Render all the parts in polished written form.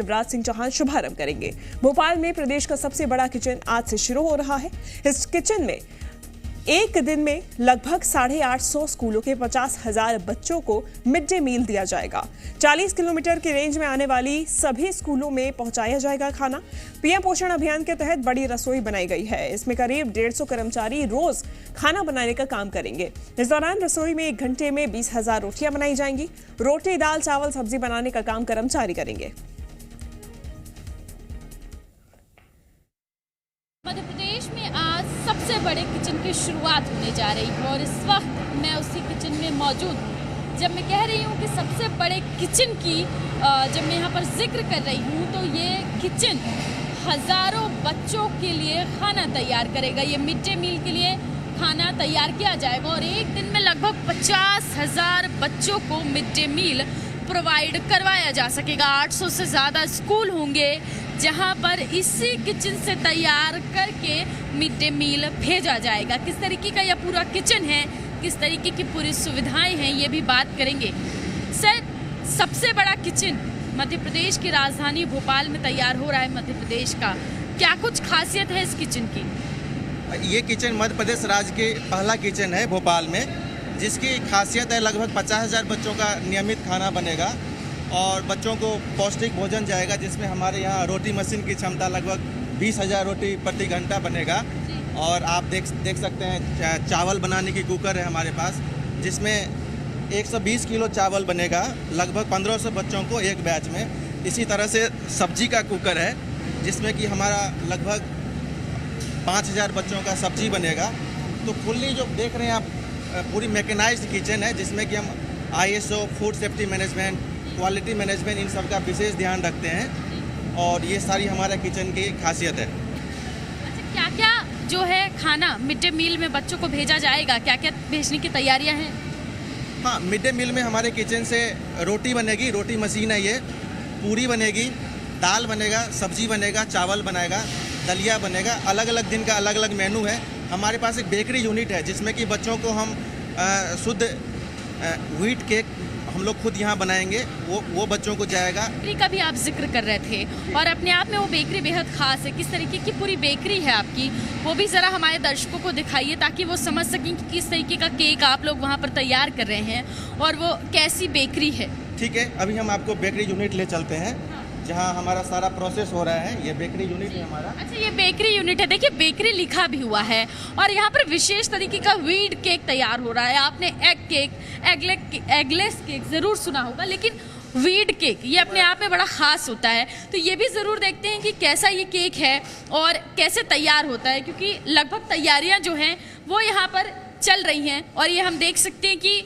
शिवराज सिंह चौहान शुभारंभ करेंगे। भोपाल में प्रदेश का सबसे बड़ा किचन आज से शुरू हो रहा है। इस किचन में एक दिन में लगभग 850 स्कूलों के 50,000 बच्चों को मिड डे मील दिया जाएगा। 40 किलोमीटर की रेंज में आने वाली सभी स्कूलों में पहुंचाया जाएगा खाना। पीएम पोषण अभियान के तहत बड़ी रसोई बनाई गई है। इसमें करीब 150 कर्मचारी रोज खाना बनाने का काम करेंगे। इस दौरान रसोई में 1 घंटे में 20,000 रोटियां बनाई जाएंगी। रोटी, दाल, चावल, सब्जी बनाने का काम कर्मचारी करेंगे। मध्य प्रदेश में आज सबसे बड़े किचन की शुरुआत होने जा रही है और इस वक्त मैं उसी किचन में मौजूद हूँ। जब मैं कह रही हूँ कि सबसे बड़े किचन की जब मैं यहाँ पर जिक्र कर रही हूँ तो ये किचन हज़ारों बच्चों के लिए खाना तैयार करेगा। ये मिड डे मील के लिए खाना तैयार किया जाएगा और एक दिन में लगभग 50,000 बच्चों को मिड डे मील प्रोवाइड करवाया जा सकेगा। 800 से ज़्यादा स्कूल होंगे जहां पर इसी किचन से तैयार करके मिड डे मील भेजा जाएगा। किस तरीके का यह पूरा किचन है, किस तरीके की पूरी सुविधाएं हैं, ये भी बात करेंगे। सर, सबसे बड़ा किचन मध्य प्रदेश की राजधानी भोपाल में तैयार हो रहा है मध्य प्रदेश का, क्या कुछ खासियत है इस किचन की? ये किचन मध्य प्रदेश राज्य के पहला किचन है भोपाल में, जिसकी खासियत है लगभग 50,000 बच्चों का नियमित खाना बनेगा और बच्चों को पौष्टिक भोजन जाएगा, जिसमें हमारे यहाँ रोटी मशीन की क्षमता लगभग 20,000 रोटी प्रति घंटा बनेगा। और आप देख सकते हैं चावल बनाने की कुकर है हमारे पास, जिसमें 120 किलो चावल बनेगा लगभग 1500 बच्चों को एक बैच में। इसी तरह से सब्जी का कुकर है, जिसमें कि हमारा लगभग 5,000 बच्चों का सब्जी बनेगा। तो फुल्ली जो देख रहे हैं आप, पूरी मैकेनाइज्ड किचन है, जिसमें कि हम ISO, food safety management, quality management, इन सब का विशेष ध्यान रखते हैं और ये सारी हमारा किचन की खासियत है। अच्छा, क्या क्या जो है खाना मिड डे मील में बच्चों को भेजा जाएगा, क्या क्या भेजने की तैयारियां हैं? हाँ, मिड डे मील में हमारे किचन से रोटी बनेगी, रोटी मशीन है ये, पूरी बनेगी, दाल बनेगा, सब्जी बनेगा, चावल बनेगा, दलिया बनेगा। अलग अलग दिन का अलग अलग मेनू है। हमारे पास एक बेकरी यूनिट है, जिसमें कि बच्चों को हम शुद्ध व्हीट केक हम लोग खुद यहाँ बनाएंगे, वो बच्चों को जाएगा। बेकरी का भी आप जिक्र कर रहे थे और अपने आप में वो बेकरी बेहद खास है। किस तरीके की पूरी बेकरी है आपकी, वो भी ज़रा हमारे दर्शकों को दिखाइए ताकि वो समझ सकें कि किस तरीके का केक आप लोग वहाँ पर तैयार कर रहे हैं और वो कैसी बेकरी है। ठीक है, अभी हम आपको बेकरी यूनिट ले चलते हैं, जहाँ हमारा सारा प्रोसेस हो रहा है। ये बेकरी यूनिट है हमारा। अच्छा, ये बेकरी यूनिट है। देखिए, बेकरी लिखा भी हुआ है और यहाँ पर विशेष तरीके का व्हीट केक तैयार हो रहा है। आपने एग केक, एगलेस केक ज़रूर सुना होगा, लेकिन व्हीट केक ये अपने आप में बड़ा ख़ास होता है। तो ये भी ज़रूर देखते हैं कि कैसा ये केक है और कैसे तैयार होता है, क्योंकि लगभग तैयारियाँ जो हैं वो यहाँ पर चल रही हैं और ये हम देख सकते हैं कि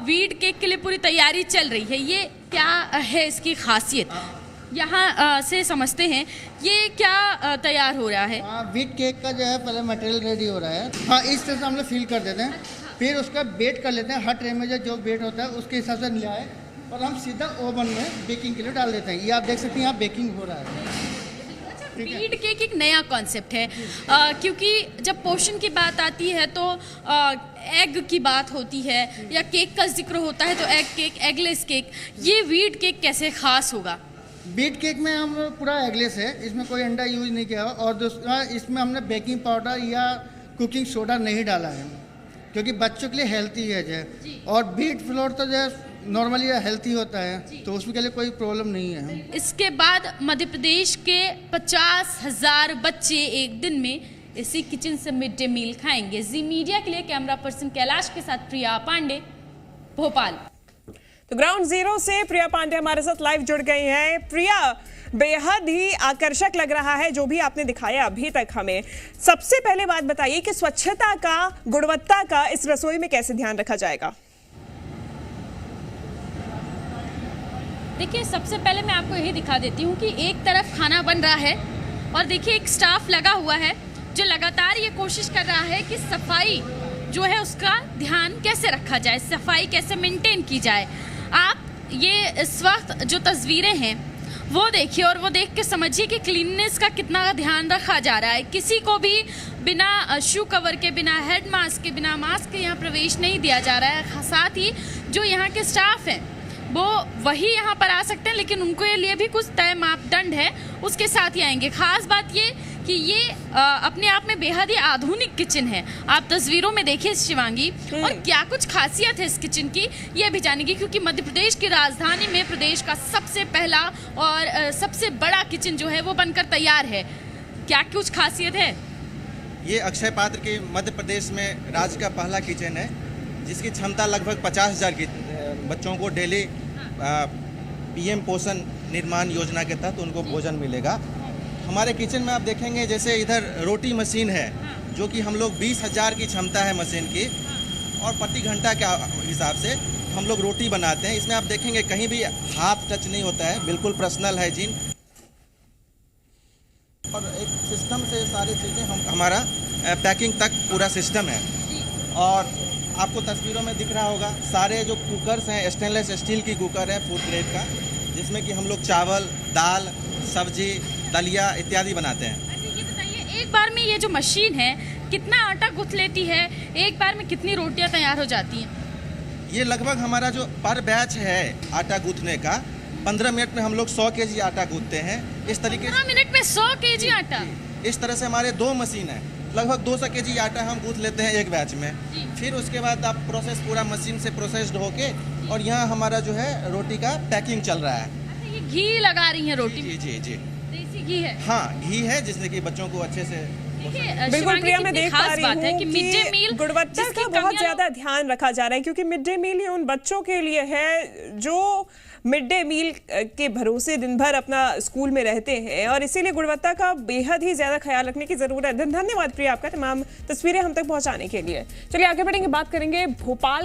व्हीट केक के लिए पूरी तैयारी चल रही है। ये क्या है इसकी खासियत, यहाँ से समझते हैं ये क्या तैयार हो रहा है? व्हीट केक का जो है पहले मटेरियल रेडी हो रहा है। हाँ, इस तरह से हम लोग फिल कर देते हैं, फिर उसका बेट कर लेते हैं। हर ट्रे में जो बेट होता है उसके हिसाब से मिलाए और हम सीधा ओवन में बेकिंग के लिए डाल देते हैं। ये आप देख सकते हैं यहाँ बेकिंग हो रहा है। व्हीट केक एक नया कॉन्सेप्ट है, क्योंकि जब पोषण की बात आती है तो एग की बात होती है या केक का जिक्र होता है तो एग केक, एगलेस केक। ये व्हीट केक कैसे खास होगा? बीट केक में हम पूरा एगलेस है, इसमें कोई अंडा यूज नहीं किया और दूसरा इसमें हमने बेकिंग पाउडर या कुकिंग सोडा नहीं डाला है, क्योंकि बच्चों के लिए हेल्थी है जो। और बीट फ्लोर तो जो नॉर्मली हेल्थी होता है, तो उसमें के लिए कोई प्रॉब्लम नहीं है। इसके बाद मध्य प्रदेश के 50,000 बच्चे एक दिन में इसी किचन से मिड डे मील खाएंगे। जी मीडिया के लिए कैमरा पर्सन कैलाश के साथ प्रिया पांडे, भोपाल। तो ग्राउंड जीरो से प्रिया पांडे हमारे साथ लाइव जुड़ गई हैं। प्रिया, बेहद ही आकर्षक लग रहा है जो भी आपने दिखाया अभी तक हमें। सबसे पहले बात बताइए कि स्वच्छता का, गुणवत्ता का इस रसोई में कैसे ध्यान रखा जाएगा? देखिए, सबसे पहले मैं आपको यही दिखा देती हूँ कि एक तरफ खाना बन रहा है और देखिए एक स्टाफ लगा हुआ है जो लगातार ये कोशिश कर रहा है कि सफाई जो है उसका ध्यान कैसे रखा जाए, सफाई कैसे मेंटेन की जाए। आप ये इस वक्त जो तस्वीरें हैं वो देखिए और वो देख के समझिए कि क्लीननेस का कितना ध्यान रखा जा रहा है। किसी को भी बिना शू कवर के, बिना हेड मास्क के, बिना मास्क के यहाँ प्रवेश नहीं दिया जा रहा है। साथ ही जो यहाँ के स्टाफ हैं वो वही यहाँ पर आ सकते हैं, लेकिन उनके लिए भी कुछ तय मापदंड है, उसके साथ ही आएंगे। खास बात ये कि ये अपने आप में बेहद ही आधुनिक किचन है। आप तस्वीरों में देखिए शिवांगी, और क्या कुछ खासियत है इस किचन की ये भी जानेंगे, क्योंकि मध्य प्रदेश की राजधानी में प्रदेश का सबसे पहला और सबसे बड़ा किचन जो है वो बनकर तैयार है। क्या कुछ खासियत है? ये अक्षय पात्र के मध्य प्रदेश में राज्य का पहला किचन है, जिसकी क्षमता लगभग 50,000 की बच्चों को डेली पीएम पोषण निर्माण योजना के तहत उनको भोजन मिलेगा। हमारे किचन में आप देखेंगे जैसे इधर रोटी मशीन है, जो कि हम लोग 20,000 की क्षमता है मशीन की, और प्रति घंटा के हिसाब से हम लोग रोटी बनाते हैं। इसमें आप देखेंगे कहीं भी हाथ टच नहीं होता है, बिल्कुल पर्सनल हाइजीन, और एक सिस्टम से सारी चीज़ें हमारा पैकिंग तक पूरा सिस्टम है। और आपको तस्वीरों में दिख रहा होगा सारे जो कुकर्स हैं स्टेनलेस स्टील की कुकर है फूड ग्रेड का, जिसमें कि हम लोग चावल, दाल, सब्जी, दलिया इत्यादि बनाते हैं। अच्छा ये बताइए, एक बार में ये जो मशीन है कितना आटा गूंथ लेती है? एक बार में कितनी रोटियां तैयार हो जाती हैं? ये लगभग हमारा जो पर बैच है आटा गूंथने का, 15 मिनट में हम लोग 100 केजी आटा गूंथते हैं। इस तरीके 15 मिनट में 100 केजी आटा? इस तरह से हमारे 2 मशीन है, लगभग 200 केजी आटा हम गूंथ लेते हैं एक बैच में। फिर उसके बाद आप प्रोसेस पूरा मशीन से प्रोसेस्ड होके, और यहाँ हमारा जो है रोटी का पैकिंग चल रहा है। अच्छा ये घी लगा रही है रोटी में? जी जी जी, देसी घी है? हाँ घी है, जिससे कि बच्चों को अच्छे से। बिल्कुल प्रिया, मैं देख पा रही हूँ कि गुणवत्ता का बहुत ज्यादा ध्यान रखा जा रहा है, क्योंकि मिड डे मील उन बच्चों के लिए है जो मिड डे मील के भरोसे दिन भर अपना स्कूल में रहते हैं, और इसीलिए गुणवत्ता का बेहद ही ज्यादा ख्याल रखने की जरूरत है। धन्यवाद प्रिया आपका तमाम तस्वीरें हम तक पहुंचाने के लिए। चलिए आगे बढ़ेंगे, बात करेंगे भोपाल